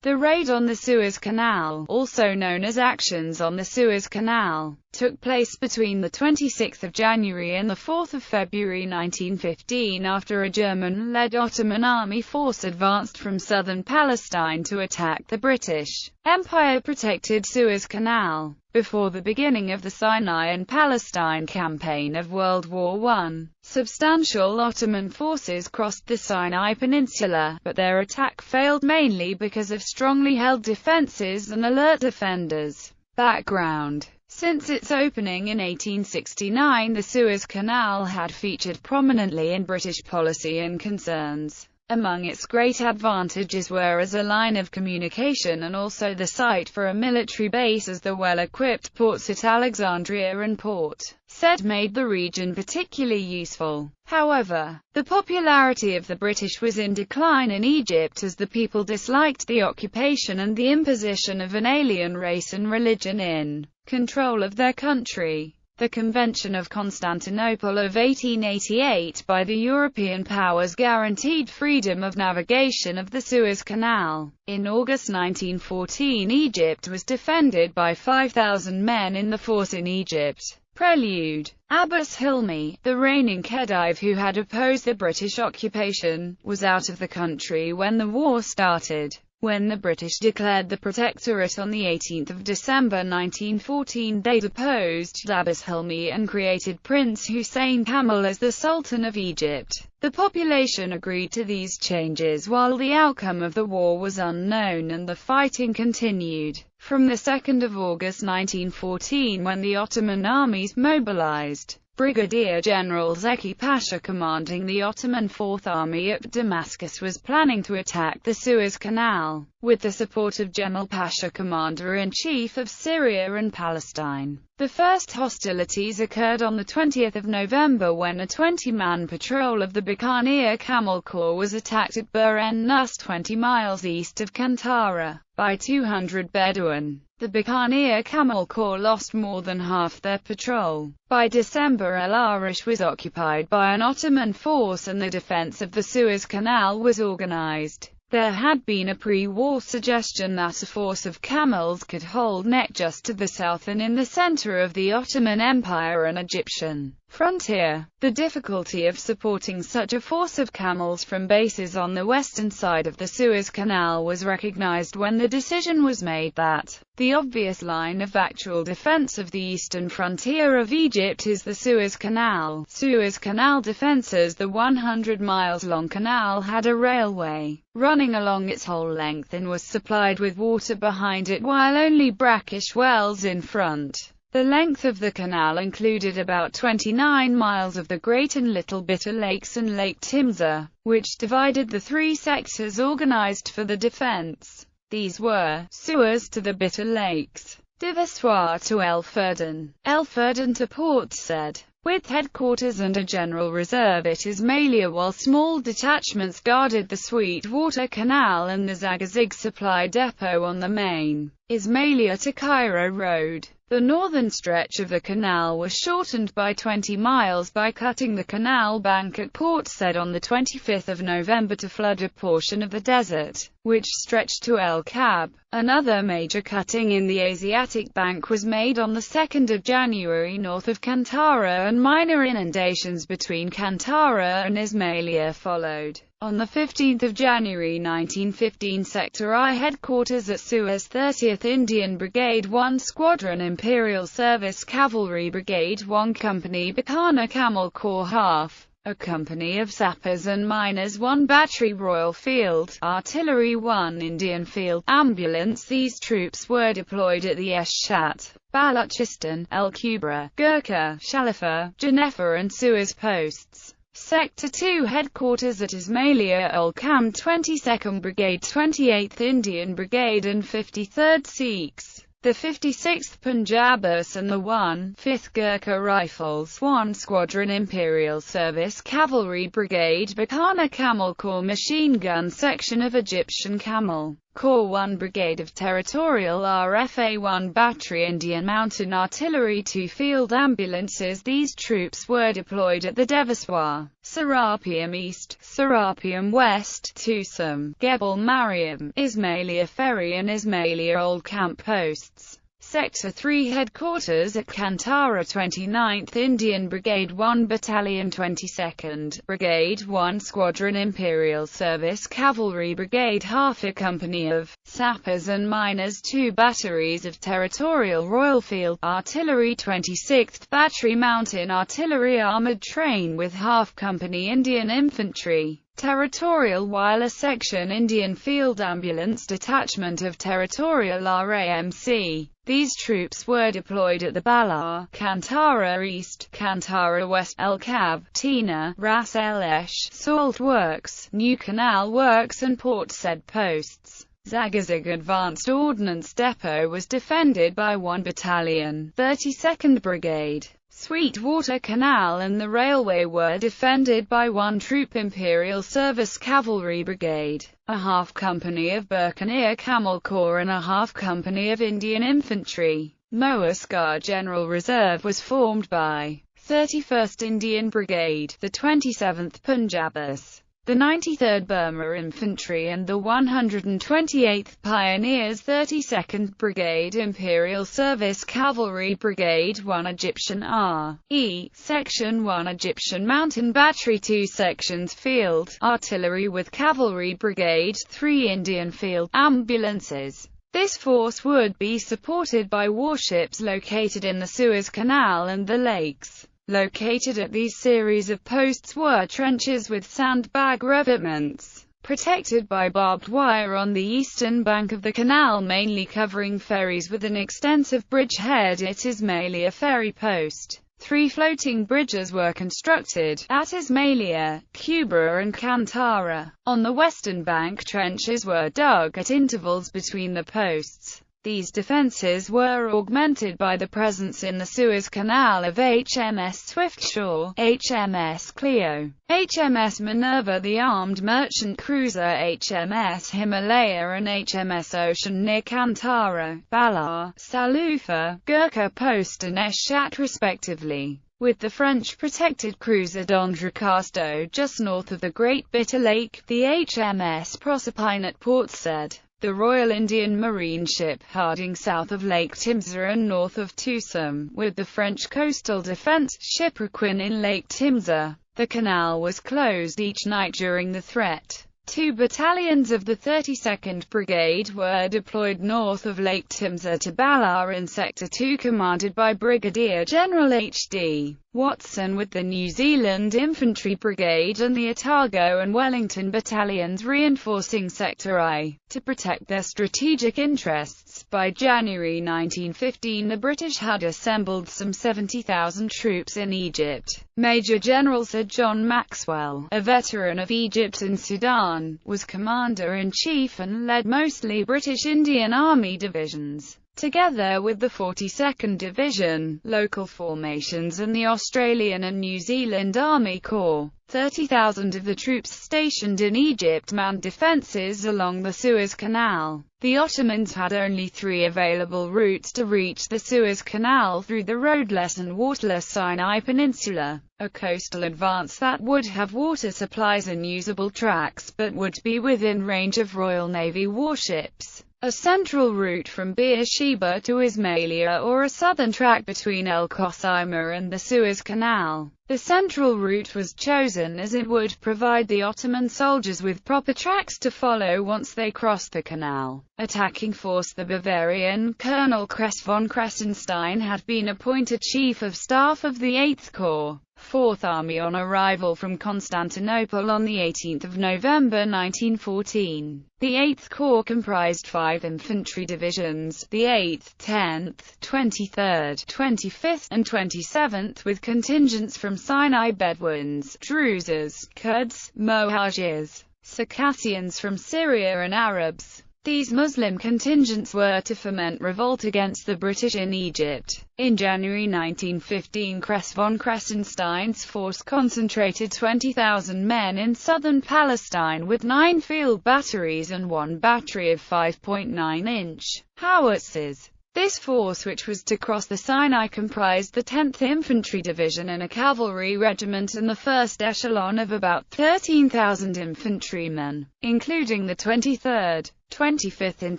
The raid on the Suez Canal, also known as Actions on the Suez Canal, took place between the 26th of January and the 4th of February 1915 after a German-led Ottoman Army force advanced from southern Palestine to attack the British Empire-protected Suez Canal. Before the beginning of the Sinai and Palestine campaign of World War I, substantial Ottoman forces crossed the Sinai Peninsula, but their attack failed mainly because of strongly held defenses and alert defenders. Background: since its opening in 1869, the Suez Canal had featured prominently in British policy and concerns. Among its great advantages were as a line of communication and also the site for a military base, as the well-equipped ports at Alexandria and Port Said made the region particularly useful. However, the popularity of the British was in decline in Egypt as the people disliked the occupation and the imposition of an alien race and religion in control of their country. The Convention of Constantinople of 1888 by the European powers guaranteed freedom of navigation of the Suez Canal. In August 1914, Egypt was defended by 5,000 men in the force in Egypt. Prelude: Abbas Hilmi, the reigning Khedive who had opposed the British occupation, was out of the country when the war started. When the British declared the Protectorate on 18 December 1914, they deposed Abbas Hilmi and created Prince Hussein Kamal as the Sultan of Egypt. The population agreed to these changes while the outcome of the war was unknown, and the fighting continued. From the 2nd of August 1914, when the Ottoman armies mobilized, Brigadier General Zeki Pasha, commanding the Ottoman Fourth Army at Damascus, was planning to attack the Suez Canal, with the support of General Pasha, Commander-in-Chief of Syria and Palestine. The first hostilities occurred on the 20th of November when a 20-man patrol of the Buccaneer Camel Corps was attacked at Bir en Nus, 20 miles east of Kantara, by 200 Bedouin. The Buccaneer Camel Corps lost more than half their patrol. By December, El Arish was occupied by an Ottoman force and the defense of the Suez Canal was organized. There had been a pre-war suggestion that a force of camels could hold Nek just to the south and in the center of the Ottoman Empire and Egyptian frontier. The difficulty of supporting such a force of camels from bases on the western side of the Suez Canal was recognized when the decision was made that the obvious line of actual defense of the eastern frontier of Egypt is the Suez Canal. Suez Canal defenses: the 100 miles long canal had a railway running along its whole length and was supplied with water behind it, while only brackish wells in front. The length of the canal included about 29 miles of the Great and Little Bitter Lakes and Lake Timza, which divided the three sectors organized for the defense. These were Suez to the Bitter Lakes, Devissoir to El Ferdan to Port Said, with headquarters and a general reserve at Ismailia, while small detachments guarded the Sweetwater Canal and the Zagazig supply depot on the main Ismailia to Cairo road. The northern stretch of the canal was shortened by 20 miles by cutting the canal bank at Port Said on the 25th of November to flood a portion of the desert, which stretched to El Kab. Another major cutting in the Asiatic bank was made on the 2nd of January north of Kantara, and minor inundations between Kantara and Ismailia followed. On the 15th of January 1915, Sector I headquarters at Suez, 30th Indian Brigade 1 Squadron, Imperial Service Cavalry Brigade 1 Company, Bikana Camel Corps half, a company of sappers and miners, 1 Battery Royal Field Artillery, 1 Indian Field Ambulance. These troops were deployed at the Eshat, Balochistan, El Kubra, Gurkha, Shalifa, Jaffa and Suez posts. Sector 2 headquarters at Ismailia, Ul Kam, 22nd Brigade, 28th Indian Brigade and 53rd Sikhs, the 56th Punjabis and the 1/5th Gurkha Rifles 1 Squadron, Imperial Service Cavalry Brigade, Bikana Camel Corps Machine Gun Section of Egyptian Camel Corps 1 Brigade of Territorial RFA 1 Battery Indian Mountain Artillery 2 Field Ambulances. These troops were deployed at the Devaswar, Serapeum East, Serapeum West, Tusum, Gebel Mariam, Ismailia Ferry and Ismailia Old Camp posts. Sector 3 Headquarters at Kantara. 29th Indian Brigade 1 Battalion 22nd Brigade 1 Squadron Imperial Service Cavalry Brigade half a company of sappers and miners, 2 batteries of Territorial Royal Field Artillery, 26th Battery Mountain Artillery Armoured Train with half company Indian Infantry, Territorial Wireless Section Indian Field Ambulance Detachment of Territorial RAMC. These troops were deployed at the Balar, Kantara East, Kantara West, El Kab, Tina, Ras El Esh, Salt Works, New Canal Works and Port Said posts. Zagazig Advanced Ordnance Depot was defended by 1 Battalion, 32nd Brigade. Sweetwater Canal and the railway were defended by 1 Troop Imperial Service Cavalry Brigade, a half company of Buccaneer Camel Corps and a half company of Indian Infantry. Moaskar General Reserve was formed by 31st Indian Brigade, the 27th Punjabis, the 93rd Burma Infantry and the 128th Pioneers. 32nd Brigade Imperial Service Cavalry Brigade 1 Egyptian R.E. Section 1 Egyptian Mountain Battery 2 Sections Field Artillery with Cavalry Brigade 3 Indian Field Ambulances. This force would be supported by warships located in the Suez Canal and the lakes. Located at these series of posts were trenches with sandbag revetments, protected by barbed wire on the eastern bank of the canal, mainly covering ferries, with an extensive bridgehead at Ismailia Ferry Post. 3 floating bridges were constructed at Ismailia, Kubra and Kantara. On the western bank, trenches were dug at intervals between the posts. These defences were augmented by the presence in the Suez Canal of HMS Swiftsure, HMS Clio, HMS Minerva, the armed merchant cruiser HMS Himalaya and HMS Ocean near Kantara, Balar, Salufa, Gurkha Post and Eshat respectively, with the French protected cruiser D'Entrecasteaux just north of the Great Bitter Lake, the HMS Proserpine at Port Said, the Royal Indian Marine ship Harding south of Lake Timseh and north of Tusum, with the French coastal defence ship Requin in Lake Timseh. The canal was closed each night during the threat. 2 battalions of the 32nd Brigade were deployed north of Lake Timseh to Balar in Sector 2, commanded by Brigadier General H.D. Watson, with the New Zealand Infantry Brigade and the Otago and Wellington battalions reinforcing Sector I, to protect their strategic interests. By January 1915 the British had assembled some 70,000 troops in Egypt. Major General Sir John Maxwell, a veteran of Egypt and Sudan, was Commander-in-Chief and led mostly British Indian Army divisions, together with the 42nd Division, local formations and the Australian and New Zealand Army Corps. 30,000 of the troops stationed in Egypt manned defences along the Suez Canal. The Ottomans had only 3 available routes to reach the Suez Canal: through the roadless and waterless Sinai Peninsula, a coastal advance that would have water supplies and usable tracks, but would be within range of Royal Navy warships; a central route from Beersheba to Ismailia, or a southern track between El Qasima and the Suez Canal. The central route was chosen as it would provide the Ottoman soldiers with proper tracks to follow once they crossed the canal. Attacking force: the Bavarian Colonel Kress von Kressenstein had been appointed Chief of Staff of the 8th Corps, 4th Army on arrival from Constantinople on 18 November 1914. The 8th Corps comprised 5 infantry divisions, the 8th, 10th, 23rd, 25th, and 27th, with contingents from Sinai Bedouins, Druzes, Kurds, Mohajirs, Circassians from Syria and Arabs. These Muslim contingents were to foment revolt against the British in Egypt. In January 1915, Kress von Kressenstein's force concentrated 20,000 men in southern Palestine with 9 field batteries and 1 battery of 5.9-inch howitzers. This force, which was to cross the Sinai, comprised the 10th Infantry Division and a cavalry regiment and the first echelon of about 13,000 infantrymen, including the 23rd, 25th and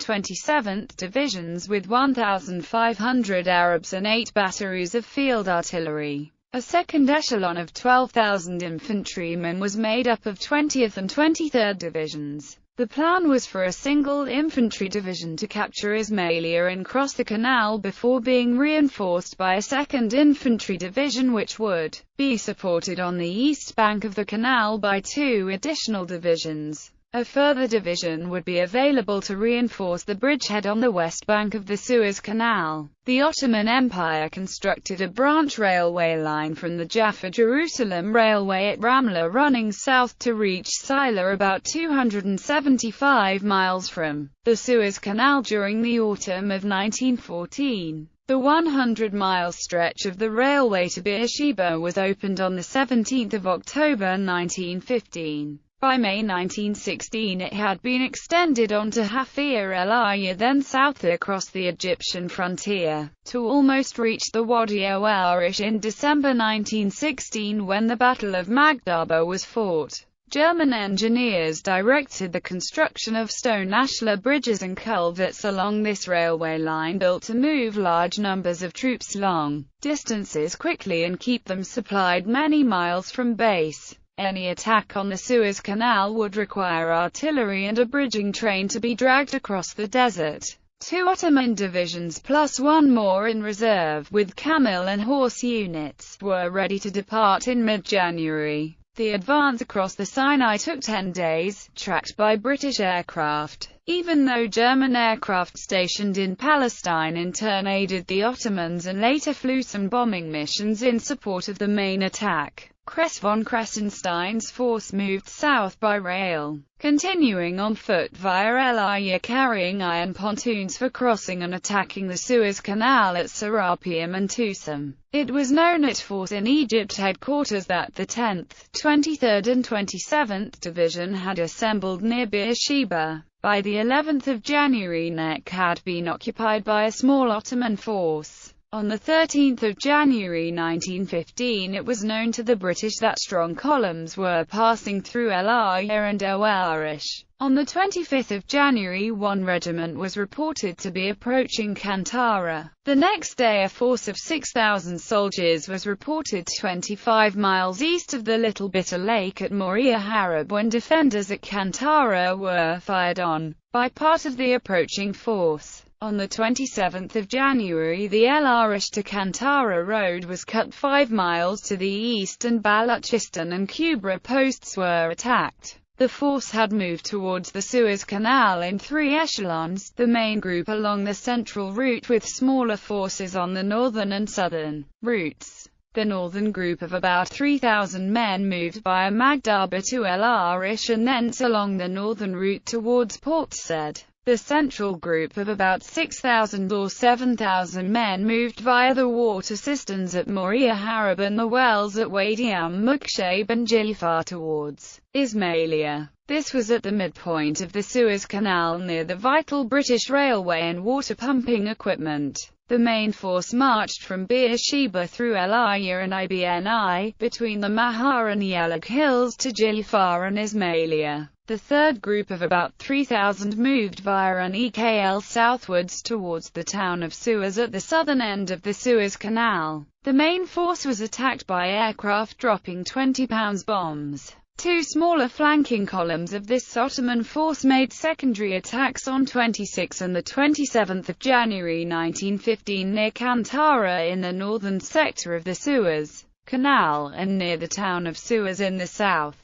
27th Divisions with 1,500 Arabs and 8 batteries of field artillery. A second echelon of 12,000 infantrymen was made up of 20th and 23rd Divisions. The plan was for a single infantry division to capture Ismailia and cross the canal before being reinforced by a second infantry division which would be supported on the east bank of the canal by 2 additional divisions. A further division would be available to reinforce the bridgehead on the west bank of the Suez Canal. The Ottoman Empire constructed a branch railway line from the Jaffa-Jerusalem Railway at Ramla running south to reach Sila, about 275 miles from the Suez Canal, during the autumn of 1914. The 100-mile stretch of the railway to Beersheba was opened on 17 October 1915. By May 1916 it had been extended onto Hafir el Arya, then south across the Egyptian frontier, to almost reach the Wadi el Arish in December 1916 when the Battle of Magdaba was fought. German engineers directed the construction of stone ashlar bridges and culverts along this railway line, built to move large numbers of troops long distances quickly and keep them supplied many miles from base. Any attack on the Suez Canal would require artillery and a bridging train to be dragged across the desert. 2 Ottoman divisions plus 1 more in reserve, with camel and horse units, were ready to depart in mid-January. The advance across the Sinai took 10 days, tracked by British aircraft. Even though German aircraft stationed in Palestine in turn aided the Ottomans and later flew some bombing missions in support of the main attack, Kress von Kressenstein's force moved south by rail, continuing on foot via El Arya, carrying iron pontoons for crossing and attacking the Suez Canal at Serapeum and Tusum. It was known at Force in Egypt headquarters that the 10th, 23rd and 27th Division had assembled near Beersheba. By the 11th of January, Nek had been occupied by a small Ottoman force. On 13 January 1915 it was known to the British that strong columns were passing through El Arya and El Arish. On 25 January 1 regiment was reported to be approaching Kantara. The next day a force of 6,000 soldiers was reported 25 miles east of the Little Bitter Lake at Moriah Harab when defenders at Kantara were fired on by part of the approaching force. On 27 January the El Arish to Kantara road was cut 5 miles to the east and Baluchistan and Kubra posts were attacked. The force had moved towards the Suez Canal in 3 echelons, the main group along the central route with smaller forces on the northern and southern routes. The northern group of about 3,000 men moved via Magdaba to El Arish and thence along the northern route towards Port Said. The central group of about 6,000 or 7,000 men moved via the water cisterns at Moriah Harab and the wells at Wadi al-Mukhshab and Jilfar towards Ismailia. This was at the midpoint of the Suez Canal near the vital British railway and water pumping equipment. The main force marched from Beersheba through El Arya and Ibni, between the Mahar and Yelag hills to Jilfar and Ismailia. The third group of about 3,000 moved via an EKL southwards towards the town of Suez at the southern end of the Suez Canal. The main force was attacked by aircraft dropping 20-pound bombs. 2 smaller flanking columns of this Ottoman force made secondary attacks on 26 and 27 January 1915 near Kantara in the northern sector of the Suez Canal, and near the town of Suez in the south.